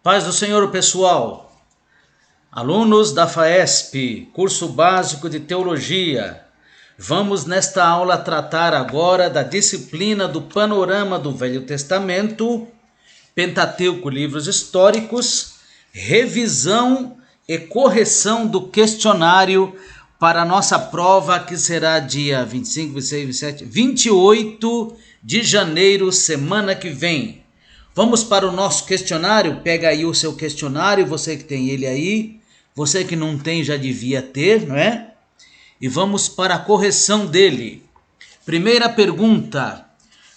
Paz do Senhor, pessoal, alunos da FAESP, curso básico de teologia. Vamos nesta aula tratar agora da disciplina do panorama do Velho Testamento, Pentateuco, livros históricos, revisão e correção do questionário para a nossa prova, que será dia 25, 26, 27, 28 de janeiro, semana que vem. Vamos para o nosso questionário. Pega aí o seu questionário, você que tem ele aí, você que não tem já devia ter, não é? E vamos para a correção dele. Primeira pergunta: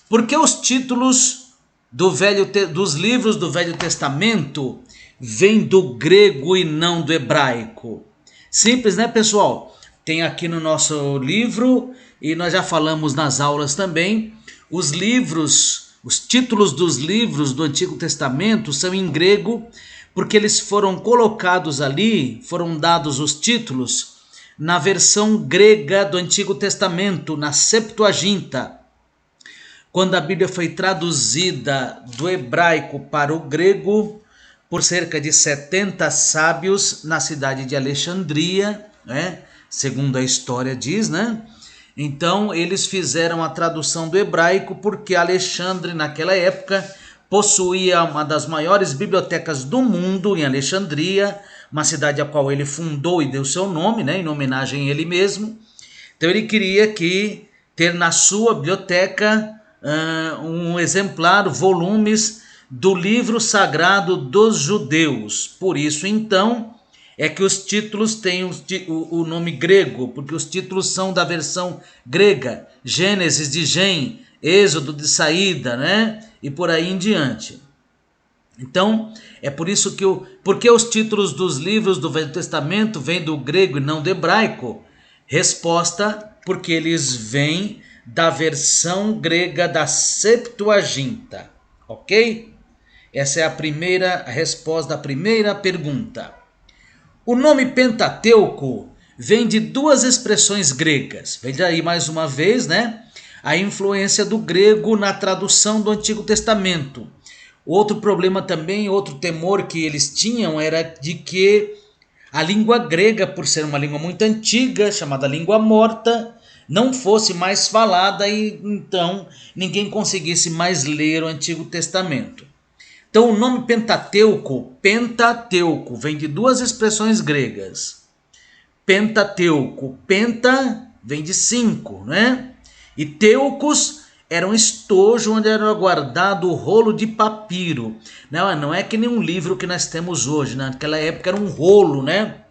por que os títulos dos livros do Velho Testamento vêm do grego e não do hebraico? Simples, né, pessoal? Tem aqui no nosso livro, e nós já falamos nas aulas também, os títulos dos livros do Antigo Testamento são em grego, porque eles foram colocados ali, foram dados os títulos na versão grega do Antigo Testamento, na Septuaginta. Quando a Bíblia foi traduzida do hebraico para o grego por cerca de 70 sábios na cidade de Alexandria, né? Segundo a história diz, né? Então eles fizeram a tradução do hebraico porque Alexandre naquela época possuía uma das maiores bibliotecas do mundo em Alexandria, uma cidade a qual ele fundou e deu seu nome, né, em homenagem a ele mesmo. Então ele queria ter na sua biblioteca um exemplar, volumes do livro sagrado dos judeus. Por isso então é que os títulos têm o nome grego, porque os títulos são da versão grega, Gênesis de Gem, Êxodo de Saída, né? E por aí em diante. Então, é por isso que porque os títulos dos livros do Velho Testamento vêm do grego e não do hebraico? Resposta: porque eles vêm da versão grega da Septuaginta, ok? Essa é a resposta da primeira pergunta. O nome Pentateuco vem de duas expressões gregas. Veja aí mais uma vez, né? A influência do grego na tradução do Antigo Testamento. Outro problema também, outro temor que eles tinham era de que a língua grega, por ser uma língua muito antiga, chamada língua morta, não fosse mais falada e então ninguém conseguisse mais ler o Antigo Testamento. Então o nome Pentateuco vem de duas expressões gregas. Pentateuco, penta vem de 5, né? E teucos era um estojo onde era guardado o rolo de papiro. Não é que nem um livro que nós temos hoje, né? Naquela época era um rolo, né?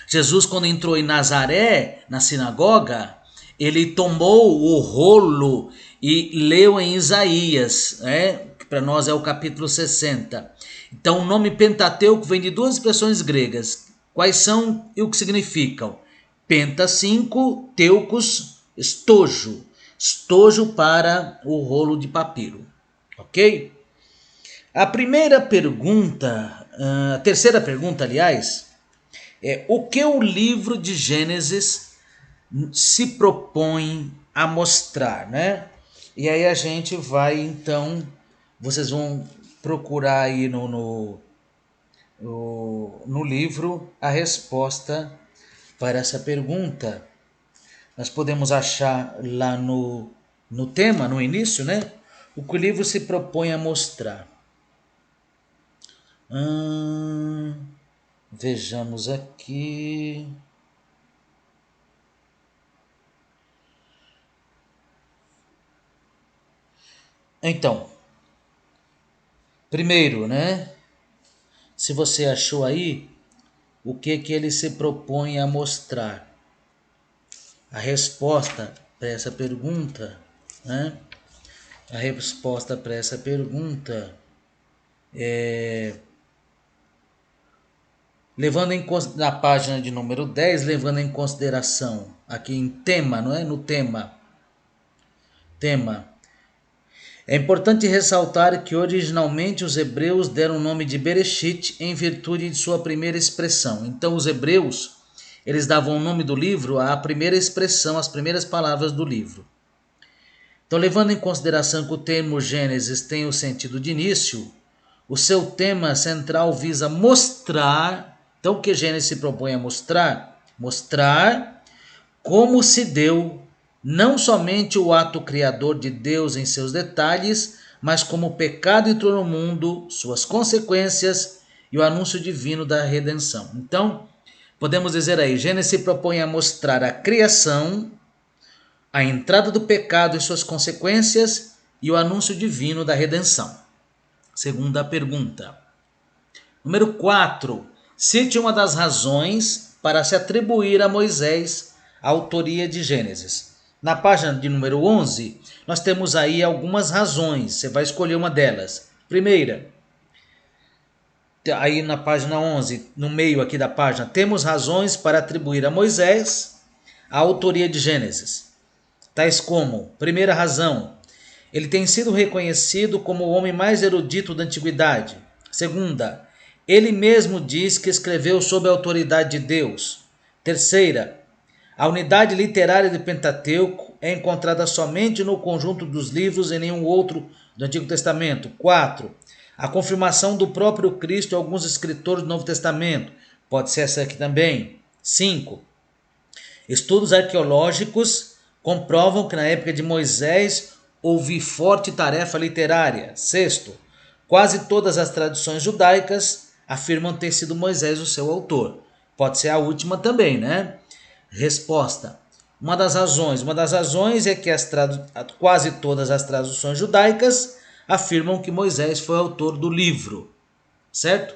Jesus, quando entrou em Nazaré, na sinagoga, ele tomou o rolo e leu em Isaías, né? Para nós é o capítulo 60. Então o nome Pentateuco vem de duas expressões gregas. Quais são e o que significam? Penta 5, teucos, estojo. Estojo para o rolo de papiro. Ok? A terceira pergunta, aliás, é: o que o livro de Gênesis se propõe a mostrar, né? E aí a gente vai, então, vocês vão procurar aí no livro a resposta para essa pergunta. Nós podemos achar lá no tema, no início, né? O que o livro se propõe a mostrar. Vejamos aqui. Então, primeiro, né? Se você achou aí, o que ele se propõe a mostrar? A resposta para essa pergunta, né? A resposta para essa pergunta é... na página de número 10, levando em consideração, aqui em tema, não é? No tema. É importante ressaltar que originalmente os hebreus deram o nome de Bereshit em virtude de sua primeira expressão. Então os hebreus, eles davam o nome do livro à primeira expressão, às primeiras palavras do livro. Então, levando em consideração que o termo Gênesis tem o sentido de início, O seu tema central visa mostrar, então o que Gênesis se propõe a mostrar? Mostrar como se deu não somente o ato criador de Deus em seus detalhes, mas como o pecado entrou no mundo, suas consequências e o anúncio divino da redenção. Então, podemos dizer aí, Gênesis se propõe a mostrar a criação, a entrada do pecado e suas consequências e o anúncio divino da redenção. Segunda pergunta. Número 4. Cite uma das razões para se atribuir a Moisés a autoria de Gênesis. Na página de número 11, nós temos aí algumas razões. Você vai escolher uma delas. Primeira, aí na página 11, no meio aqui da página, temos razões para atribuir a Moisés a autoria de Gênesis. Tais como, primeira razão, ele tem sido reconhecido como o homem mais erudito da antiguidade. Segunda, ele mesmo diz que escreveu sob a autoridade de Deus. Terceira, a unidade literária do Pentateuco é encontrada somente no conjunto dos livros e nenhum outro do Antigo Testamento. 4. A confirmação do próprio Cristo em alguns escritores do Novo Testamento. Pode ser essa aqui também. 5. Estudos arqueológicos comprovam que na época de Moisés houve forte tarefa literária. 6. Quase todas as tradições judaicas afirmam ter sido Moisés o seu autor. Pode ser a última também, né? Resposta. Uma das razões é que quase todas as traduções judaicas afirmam que Moisés foi autor do livro. Certo?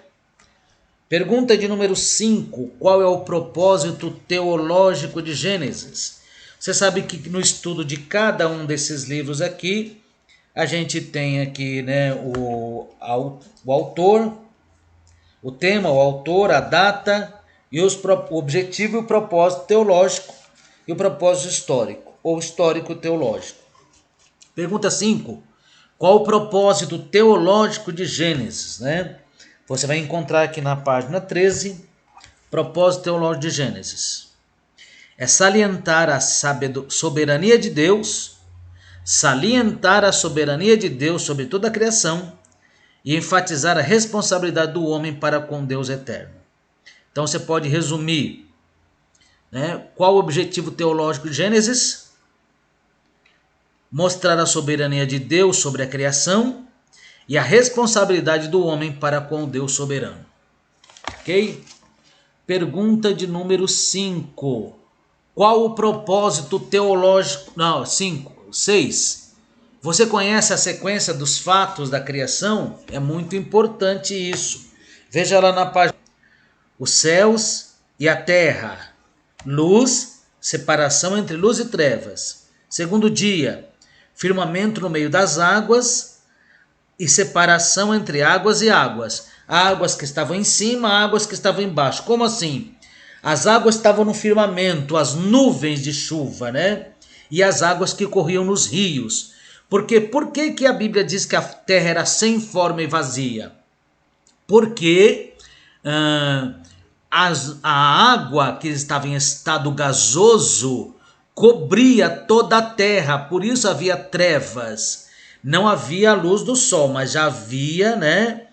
Pergunta de número 5. Qual é o propósito teológico de Gênesis? Você sabe que no estudo de cada um desses livros aqui, a gente tem aqui, né, o autor, o tema, o autor, a data e o objetivo e o propósito teológico e o propósito histórico, ou histórico-teológico. Pergunta 5. Qual o propósito teológico de Gênesis? Né? Você vai encontrar aqui na página 13, propósito teológico de Gênesis. É salientar a soberania de Deus, sobre toda a criação e enfatizar a responsabilidade do homem para com Deus eterno. Então você pode resumir, né? Qual o objetivo teológico de Gênesis? Mostrar a soberania de Deus sobre a criação e a responsabilidade do homem para com o Deus soberano. Ok? Pergunta de número 5. Qual o propósito teológico... Não, 6. Você conhece a sequência dos fatos da criação? É muito importante isso. Veja lá na página. Os céus e a terra. Luz, separação entre luz e trevas. Segundo dia, firmamento no meio das águas e separação entre águas e águas. Águas que estavam em cima, águas que estavam embaixo. Como assim? As águas estavam no firmamento, as nuvens de chuva, né? E as águas que corriam nos rios. Por que a Bíblia diz que a terra era sem forma e vazia? Porque a água que estava em estado gasoso cobria toda a terra, por isso havia trevas. Não havia a luz do sol, mas já havia, né?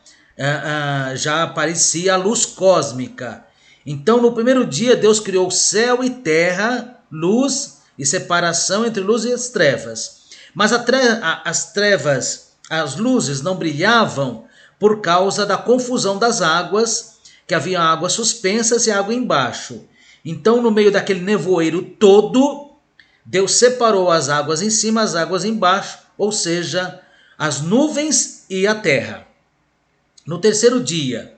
Já aparecia a luz cósmica. Então, no primeiro dia, Deus criou céu e terra, luz e separação entre luz e as trevas. Mas as trevas, as luzes não brilhavam por causa da confusão das águas, que havia águas suspensas e água embaixo. Então, no meio daquele nevoeiro todo, Deus separou as águas em cima, as águas embaixo, ou seja, as nuvens e a terra. No terceiro dia,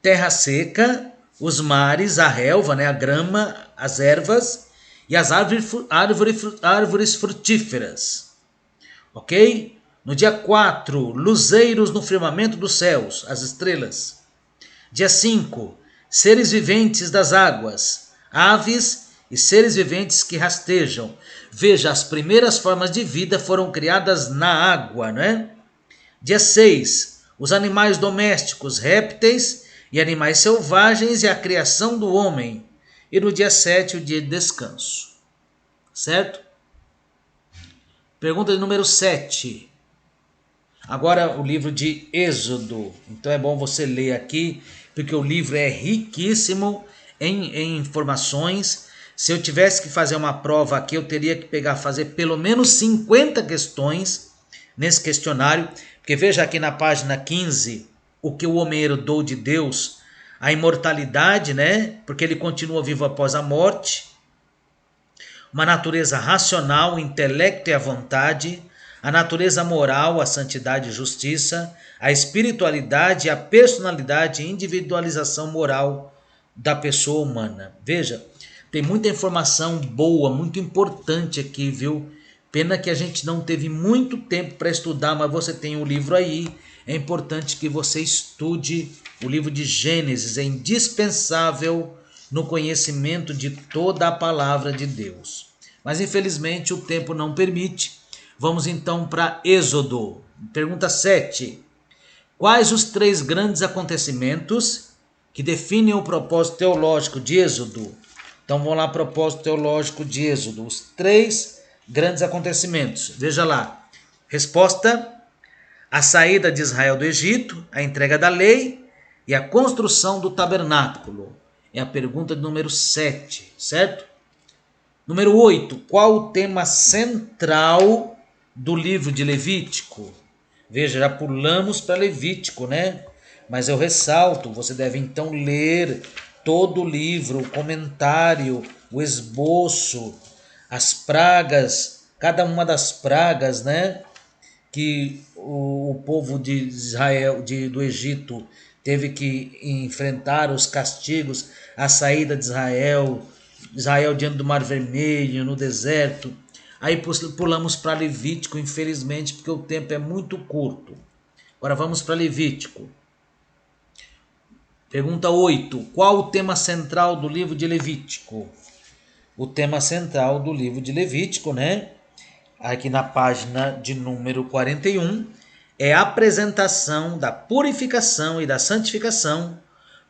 terra seca, os mares, a relva, né, a grama, as ervas e as árvores frutíferas. Ok? No dia 4, luzeiros no firmamento dos céus, as estrelas. Dia 5, seres viventes das águas, aves e seres viventes que rastejam. Veja, as primeiras formas de vida foram criadas na água, né? Dia 6, os animais domésticos, répteis e animais selvagens e a criação do homem. E no dia 7, o dia de descanso. Certo? Pergunta de número 7. Agora o livro de Êxodo. Então é bom você ler aqui, porque o livro é riquíssimo em informações. Se eu tivesse que fazer uma prova aqui, eu teria que fazer pelo menos 50 questões nesse questionário. Porque veja aqui na página 15, o que o homem herdou de Deus, a imortalidade, né? Porque ele continua vivo após a morte. Uma natureza racional, o intelecto e a vontade, a natureza moral, a santidade e justiça, a espiritualidade, a personalidade e individualização moral da pessoa humana. Veja, tem muita informação boa, muito importante aqui, viu? Pena que a gente não teve muito tempo para estudar, mas você tem o livro aí. É importante que você estude o livro de Gênesis, é indispensável no conhecimento de toda a palavra de Deus. Mas infelizmente o tempo não permite. Vamos então para Êxodo. Pergunta 7. Quais os 3 grandes acontecimentos que definem o propósito teológico de Êxodo? Então vamos lá, propósito teológico de Êxodo. Os 3 grandes acontecimentos. Veja lá. Resposta: a saída de Israel do Egito, a entrega da lei e a construção do tabernáculo. É a pergunta de número 7, certo? Número 8. Qual o tema central do livro de Levítico? Veja, já pulamos para Levítico, né? Mas eu ressalto, você deve então ler todo o livro, o comentário, o esboço, as pragas, cada uma das pragas, né? Que o povo de Israel, do Egito, teve que enfrentar, os castigos, a saída de Israel diante do Mar Vermelho, no deserto. Aí pulamos para Levítico, infelizmente, porque o tempo é muito curto. Agora vamos para Levítico. Pergunta 8. Qual o tema central do livro de Levítico? O tema central do livro de Levítico, né? Aqui na página de número 41, é a apresentação da purificação e da santificação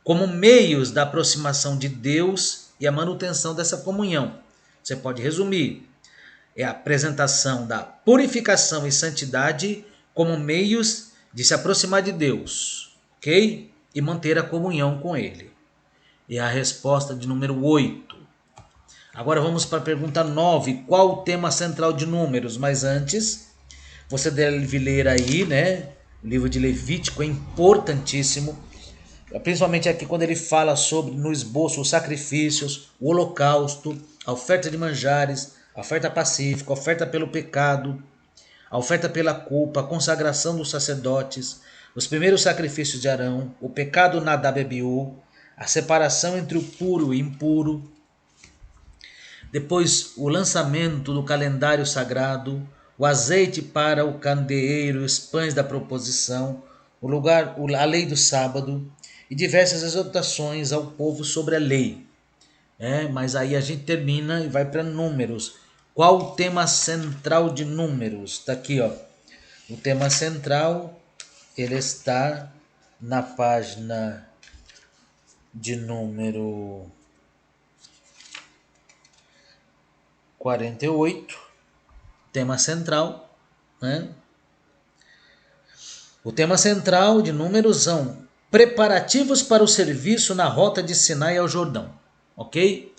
como meios da aproximação de Deus e a manutenção dessa comunhão. Você pode resumir: é a apresentação da purificação e santidade como meios de se aproximar de Deus, ok? E manter a comunhão com Ele. É a resposta de número 8. Agora vamos para a pergunta 9. Qual o tema central de Números? Mas antes, você deve ler aí, né? O livro de Levítico é importantíssimo. Principalmente aqui quando ele fala sobre, no esboço, os sacrifícios, o holocausto, a oferta de manjares, a oferta pacífica, a oferta pelo pecado, a oferta pela culpa, a consagração dos sacerdotes, os primeiros sacrifícios de Arão, o pecado Nadab e Abiú, a separação entre o puro e impuro, depois o lançamento do calendário sagrado, o azeite para o candeeiro, os pães da proposição, a lei do sábado e diversas exortações ao povo sobre a lei. Mas aí a gente termina e vai para Números. Qual o tema central de Números? Está aqui, ó. O tema central, ele está na página de número 48, tema central, né? O tema central de Números são preparativos para o serviço na rota de Sinai ao Jordão, ok?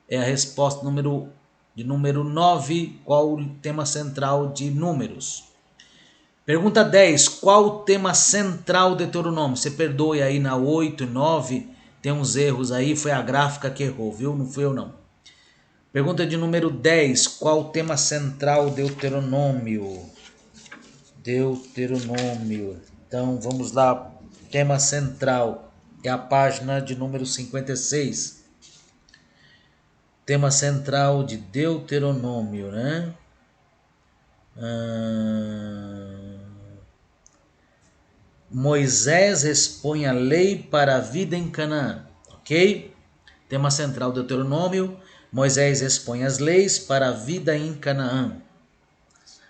É a resposta de número 9, qual o tema central de Números. Pergunta 10, qual o tema central de Deuteronômio? Você perdoe aí na 8 e 9, tem uns erros aí, foi a gráfica que errou, viu? Não fui eu não. Pergunta de número 10. Qual o tema central Deuteronômio? Deuteronômio. Então, vamos lá. Tema central é a página de número 56. Tema central de Deuteronômio, né? Moisés expõe a lei para a vida em Canaã. Ok? Tema central Deuteronômio. Moisés expõe as leis para a vida em Canaã.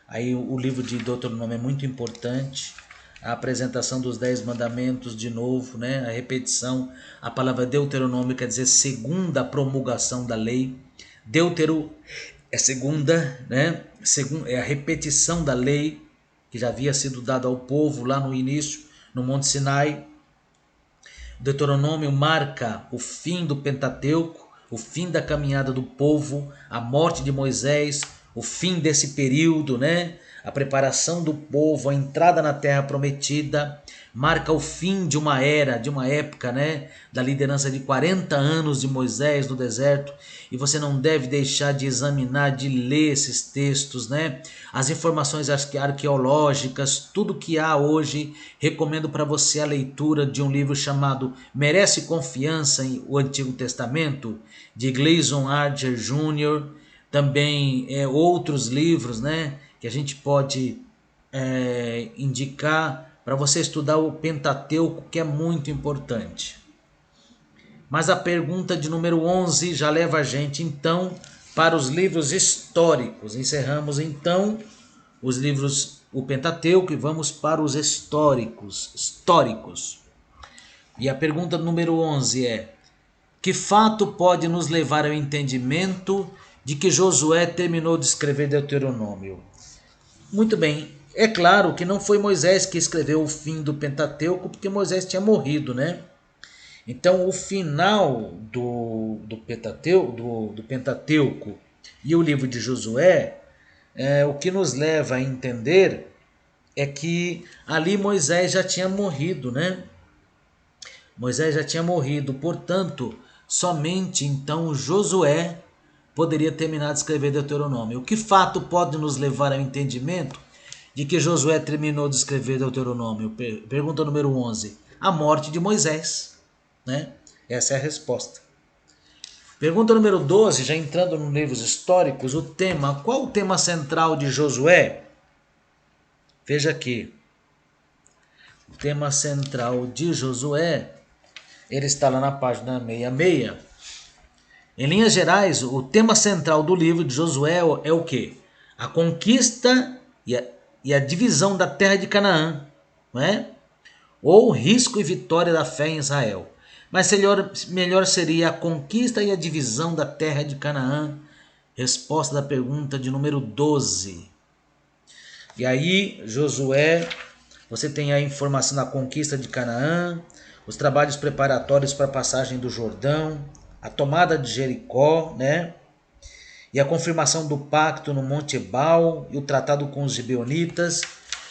Aí o livro de Deuteronômio é muito importante. A apresentação dos 10 mandamentos de novo, né? A repetição. A palavra Deuteronômio quer dizer segunda promulgação da lei. Deutero é segunda, né? É a repetição da lei, que já havia sido dado ao povo lá no início, no Monte Sinai. Deuteronômio marca o fim do Pentateuco, o fim da caminhada do povo, a morte de Moisés, o fim desse período, né? A preparação do povo, a entrada na terra prometida, marca o fim de uma era, de uma época, né? Da liderança de 40 anos de Moisés no deserto. E você não deve deixar de examinar, de ler esses textos, né? As informações arqueológicas, tudo que há hoje. Recomendo para você a leitura de um livro chamado Merece Confiança em o Antigo Testamento, de Gleason Archer Jr., também outros livros, né, que a gente pode indicar para você estudar o Pentateuco, que é muito importante. Mas a pergunta de número 11 já leva a gente então para os livros históricos. Encerramos então os livros, o Pentateuco, e vamos para os históricos. E a pergunta número 11 é: que fato pode nos levar ao entendimento de que Josué terminou de escrever Deuteronômio? Muito bem, é claro que não foi Moisés que escreveu o fim do Pentateuco, porque Moisés tinha morrido, né? Então o final do Pentateuco e o livro de Josué, o que nos leva a entender é que ali Moisés já tinha morrido, né? Moisés já tinha morrido, portanto, somente então Josué poderia terminar de escrever Deuteronômio. O que fato pode nos levar ao entendimento de que Josué terminou de escrever Deuteronômio? Pergunta número 11. A morte de Moisés, né? Essa é a resposta. Pergunta número 12, já entrando nos livros históricos, o tema. Qual o tema central de Josué? Veja aqui. O tema central de Josué, ele está lá na página 66. Em linhas gerais, o tema central do livro de Josué é o quê? A conquista e a divisão da terra de Canaã, não é? Ou risco e vitória da fé em Israel. Mas melhor seria a conquista e a divisão da terra de Canaã. Resposta da pergunta de número 12. E aí, Josué, você tem a informação da conquista de Canaã, os trabalhos preparatórios para a passagem do Jordão, a tomada de Jericó, né? E a confirmação do pacto no Monte Ebal e o tratado com os gibeonitas.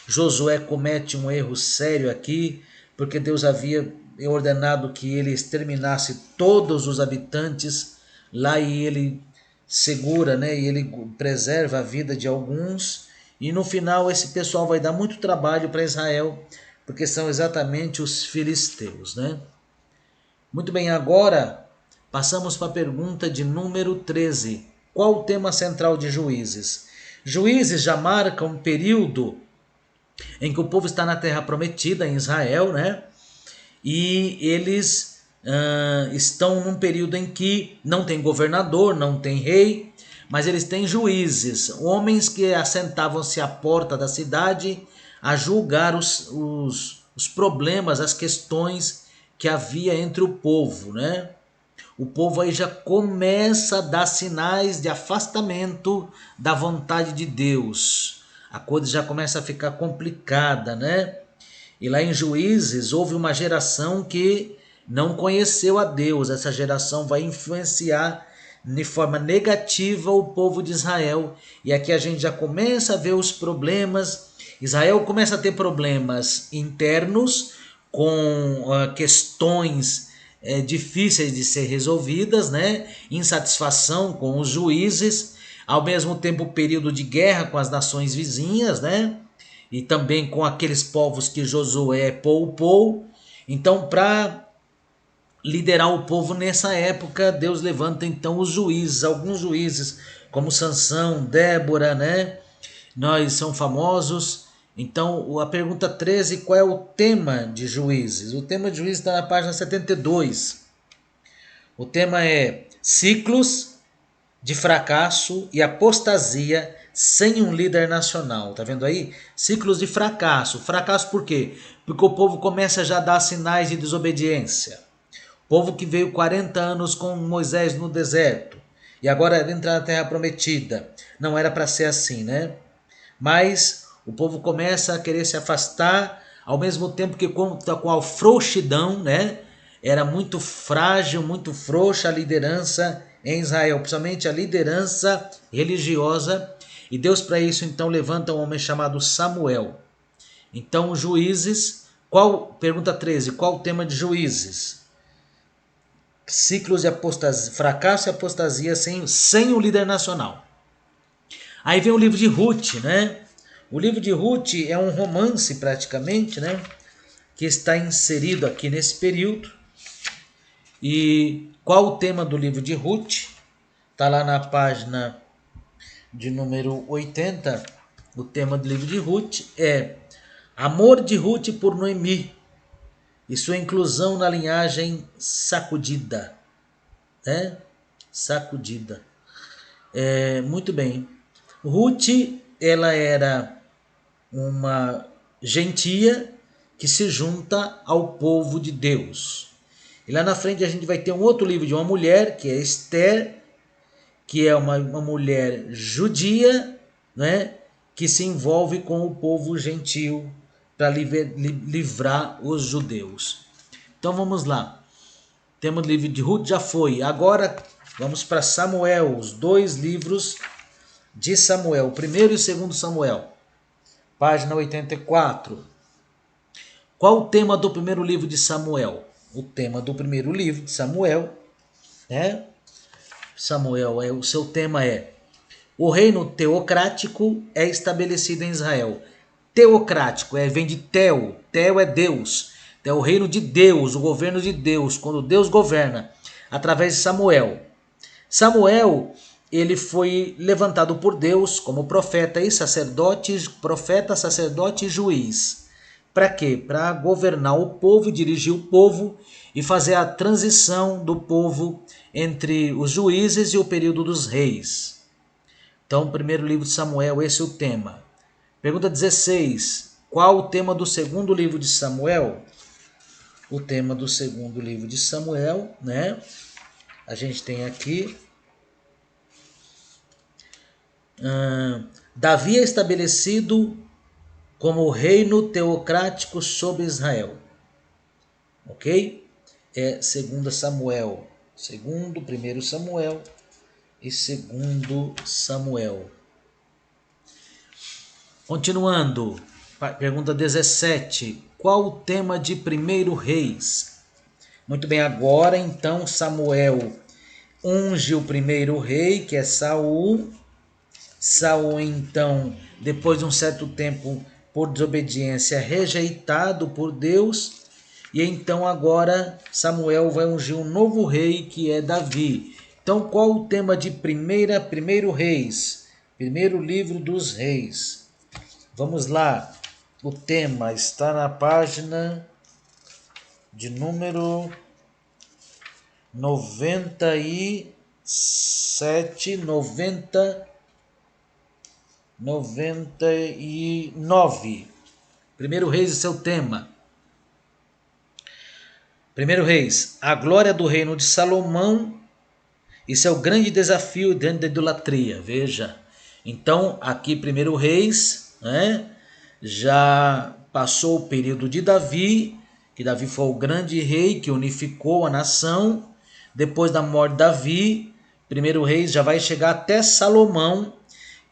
Josué comete um erro sério aqui, porque Deus havia ordenado que ele exterminasse todos os habitantes lá, e ele segura, né? E ele preserva a vida de alguns, e no final esse pessoal vai dar muito trabalho para Israel, porque são exatamente os filisteus, né? Muito bem, agora passamos para a pergunta de número 13. Qual o tema central de Juízes? Juízes já marca um período em que o povo está na terra prometida, em Israel, né? E eles estão num período em que não tem governador, não tem rei, mas eles têm juízes, homens que assentavam-se à porta da cidade a julgar os problemas, as questões que havia entre o povo, né? O povo aí já começa a dar sinais de afastamento da vontade de Deus. A coisa já começa a ficar complicada, né? E lá em Juízes houve uma geração que não conheceu a Deus. Essa geração vai influenciar de forma negativa o povo de Israel. E aqui a gente já começa a ver os problemas. Israel começa a ter problemas internos com questões difíceis de ser resolvidas, né? Insatisfação com os juízes, ao mesmo tempo período de guerra com as nações vizinhas, né? E também com aqueles povos que Josué poupou. Então, para liderar o povo nessa época, Deus levanta então os juízes, alguns juízes como Sansão, Débora, né? Nós são famosos. Então, a pergunta 13, qual é o tema de Juízes? O tema de Juízes está na página 72. O tema é ciclos de fracasso e apostasia sem um líder nacional. Tá vendo aí? Ciclos de fracasso. Fracasso por quê? Porque o povo começa já a dar sinais de desobediência. O povo que veio 40 anos com Moisés no deserto e agora entra na terra prometida. Não era para ser assim, né? Mas o povo começa a querer se afastar, ao mesmo tempo que conta com a frouxidão, né? Era muito frágil, muito frouxa a liderança em Israel, principalmente a liderança religiosa. E Deus para isso então levanta um homem chamado Samuel. Então Juízes, pergunta 13, qual o tema de Juízes? Ciclos de apostasia, fracasso e apostasia sem o líder nacional. Aí vem o livro de Ruth, né? O livro de Ruth é um romance praticamente, né? Que está inserido aqui nesse período. E qual o tema do livro de Ruth? Está lá na página de número 80. O tema do livro de Ruth é Amor de Ruth por Noemi e sua inclusão na linhagem sacudida. Né? Sacudida. Muito bem. Ruth, ela era uma gentia que se junta ao povo de Deus. E lá na frente a gente vai ter um outro livro de uma mulher, que é Esther, que é uma mulher judia, né, que se envolve com o povo gentil para livrar os judeus. Então vamos lá. Temos o livro de Ruth, já foi. Agora vamos para Samuel, os 2 livros de Samuel, o primeiro e o segundo Samuel. Página 84. Qual o tema do primeiro livro de Samuel? O tema do primeiro livro de Samuel, né? Samuel, o seu tema é: o reino teocrático é estabelecido em Israel. Teocrático vem de Teo. Teo é Deus. É o reino de Deus, o governo de Deus, quando Deus governa, através de Samuel. Samuel, ele foi levantado por Deus como profeta e sacerdote, sacerdote e juiz. Para quê? Para governar o povo, dirigir o povo e fazer a transição do povo entre os juízes e o período dos reis. Então, primeiro livro de Samuel, esse é o tema. Pergunta 16. Qual o tema do segundo livro de Samuel? O tema do segundo livro de Samuel, né? A gente tem aqui Davi é estabelecido como reino teocrático sobre Israel. Ok? É 2 Samuel. Primeiro Samuel e 2 Samuel. Continuando, pergunta 17. Qual o tema de 1 Reis? Muito bem, agora então Samuel unge o primeiro rei, que é Saul. Saul, então, depois de um certo tempo, por desobediência, rejeitado por Deus. E então agora Samuel vai ungir um novo rei, que é Davi. Então, qual o tema de 1 Reis? Primeiro livro dos reis. Vamos lá. O tema está na página de número 97, 99. 1 Reis e seu tema. 1 Reis, a glória do reino de Salomão e seu grande desafio diante da idolatria. Veja, então aqui 1 Reis, né, já passou o período de Davi, que Davi foi o grande rei que unificou a nação. Depois da morte de Davi, 1 Reis já vai chegar até Salomão,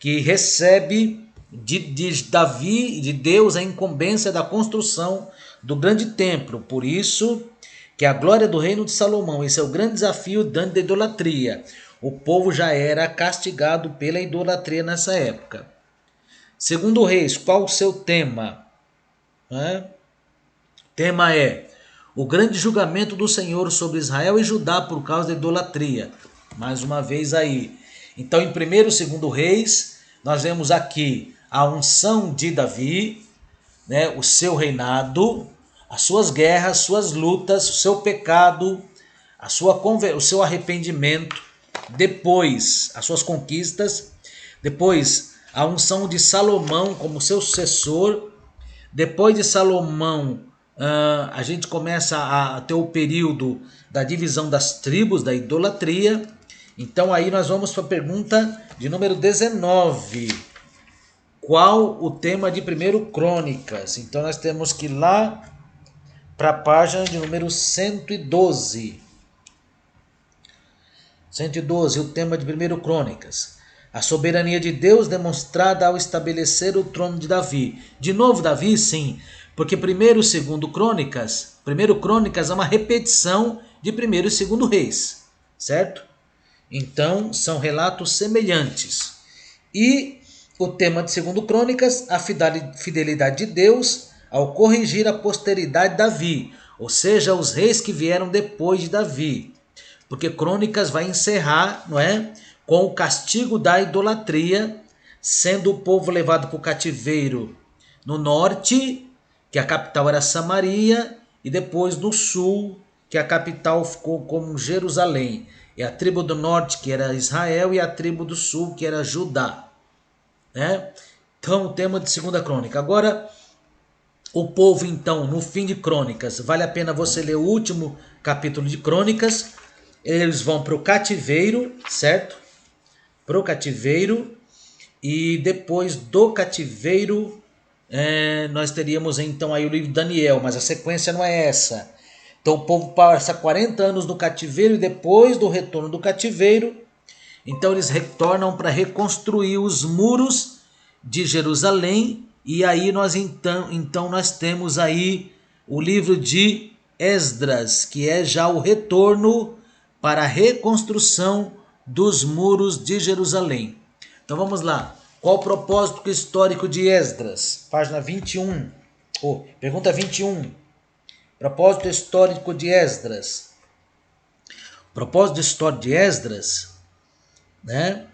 que recebe de Davi e de Deus a incumbência da construção do grande templo. Por isso que a glória do reino de Salomão, esse é o grande desafio diante da idolatria. O povo já era castigado pela idolatria nessa época. 2 Reis, qual o seu tema? O tema é o grande julgamento do Senhor sobre Israel e Judá por causa da idolatria. Mais uma vez aí. Então, em 1 e 2 Reis, nós vemos aqui a unção de Davi, né, o seu reinado, as suas guerras, suas lutas, o seu pecado, o seu arrependimento, depois as suas conquistas, depois a unção de Salomão como seu sucessor. Depois de Salomão, a gente começa a ter o período da divisão das tribos, da idolatria. Então aí nós vamos para a pergunta de número 19. qual o tema de 1 Crônicas. Então nós temos que ir lá para a página de número 112. 112, o tema de 1 Crônicas. A soberania de Deus demonstrada ao estabelecer o trono de Davi. De novo Davi, sim, porque 1 e 2 Crônicas, 1 Crônicas é uma repetição de 1 e 2 Reis, certo? Então, são relatos semelhantes. E o tema de 2 Crônicas, a fidelidade de Deus ao corrigir a posteridade de Davi, ou seja, os reis que vieram depois de Davi. Porque Crônicas vai encerrar, não é, com o castigo da idolatria, sendo o povo levado para o cativeiro no norte, que a capital era Samaria, e depois no sul, que a capital ficou como Jerusalém. E a tribo do norte, que era Israel, e a tribo do sul, que era Judá. Né? Então, o tema de 2 Crônica. Agora, o povo, então, no fim de Crônicas, vale a pena você ler o último capítulo de Crônicas. Eles vão para o cativeiro, certo? Para o cativeiro. E depois do cativeiro, nós teríamos então aí o livro de Daniel, mas a sequência não é essa. Então o povo passa 40 anos no cativeiro e depois do retorno do cativeiro, então eles retornam para reconstruir os muros de Jerusalém. E aí nós então nós temos aí o livro de Esdras, que é já o retorno para a reconstrução dos muros de Jerusalém. Então vamos lá. Qual o propósito histórico de Esdras? Página 21. Pergunta 21. Propósito histórico de Esdras. O propósito histórico de Esdras, né,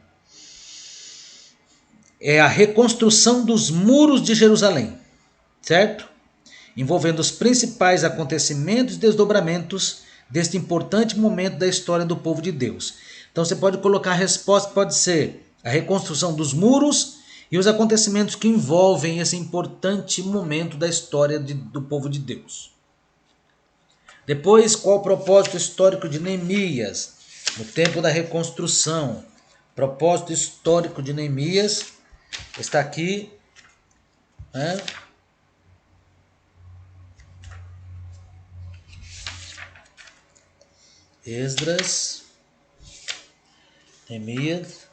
é a reconstrução dos muros de Jerusalém, certo? Envolvendo os principais acontecimentos e desdobramentos deste importante momento da história do povo de Deus. Então você pode colocar a resposta, pode ser a reconstrução dos muros e os acontecimentos que envolvem esse importante momento da história do povo de Deus. Depois, qual o propósito histórico de Neemias no tempo da reconstrução? Propósito histórico de Neemias está aqui, né? Esdras, Neemias.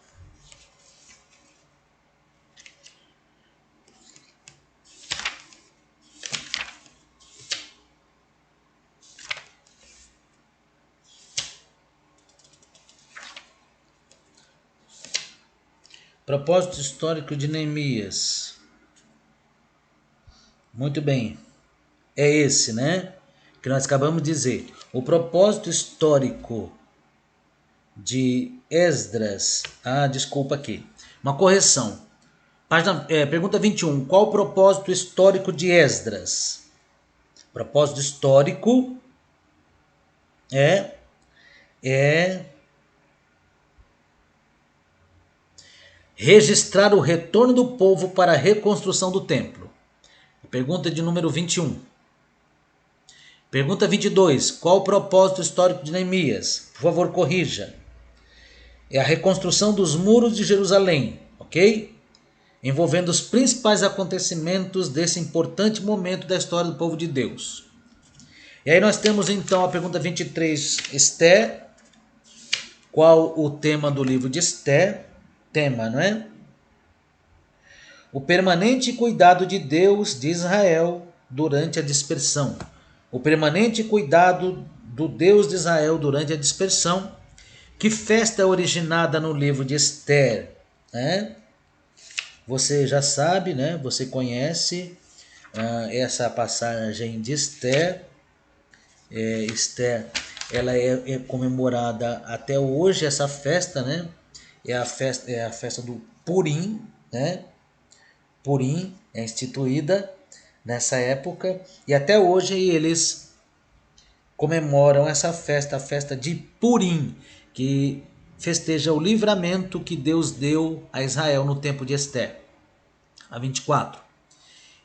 Propósito histórico de Neemias. Muito bem. É esse, né? Que nós acabamos de dizer. O propósito histórico de Esdras. Desculpa aqui. Uma correção. Pergunta 21. Qual o propósito histórico de Esdras? Propósito histórico é registrar o retorno do povo para a reconstrução do templo. Pergunta de número 21. Pergunta 22. Qual o propósito histórico de Neemias? Por favor, corrija. É a reconstrução dos muros de Jerusalém, ok? Envolvendo os principais acontecimentos desse importante momento da história do povo de Deus. E aí nós temos então a pergunta 23. Esther. Qual o tema do livro de Esther? Tema, não é? O permanente cuidado de Deus de Israel durante a dispersão. O permanente cuidado do Deus de Israel durante a dispersão. Que festa é originada no livro de Esther? Você já sabe, né? Você conhece essa passagem de Esther. Esther, ela é comemorada até hoje, essa festa, né? É a festa do Purim, né? Purim é instituída nessa época e até hoje eles comemoram essa festa, a festa de Purim, que festeja o livramento que Deus deu a Israel no tempo de Esther. A 24.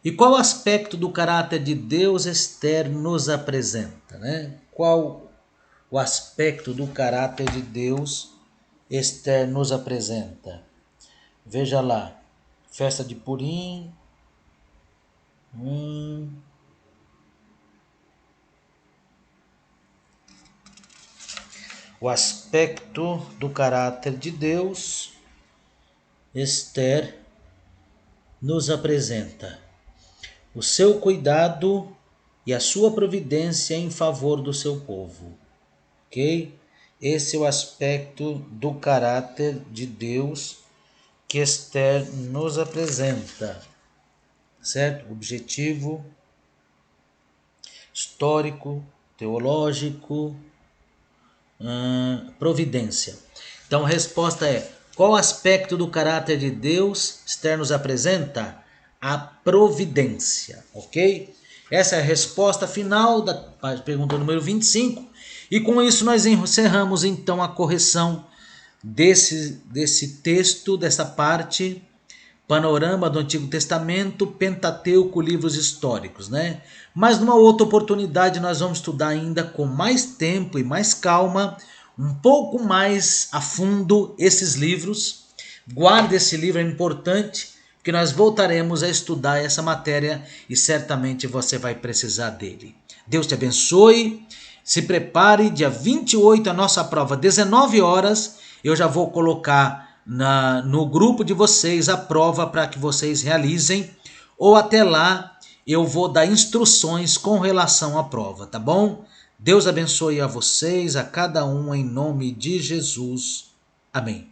E qual aspecto do caráter de Deus Esther nos apresenta, né? Qual o aspecto do caráter de Deus Esther nos apresenta? Veja lá. Festa de Purim. O aspecto do caráter de Deus, Esther nos apresenta o seu cuidado e a sua providência em favor do seu povo, ok? Esse é o aspecto do caráter de Deus que Esther nos apresenta, certo? Objetivo, histórico, teológico, providência. Então a resposta é: qual aspecto do caráter de Deus Esther nos apresenta? A providência, ok? Essa é a resposta final da pergunta número 25. E com isso nós encerramos então a correção desse texto, dessa parte, panorama do Antigo Testamento, Pentateuco, livros históricos, né? Mas numa outra oportunidade nós vamos estudar ainda com mais tempo e mais calma, um pouco mais a fundo esses livros. Guarde esse livro, é importante, que nós voltaremos a estudar essa matéria e certamente você vai precisar dele. Deus te abençoe. Se prepare, dia 28 a nossa prova, 19 horas, eu já vou colocar no grupo de vocês a prova para que vocês realizem, ou até lá eu vou dar instruções com relação à prova, tá bom? Deus abençoe a vocês, a cada um, em nome de Jesus. Amém.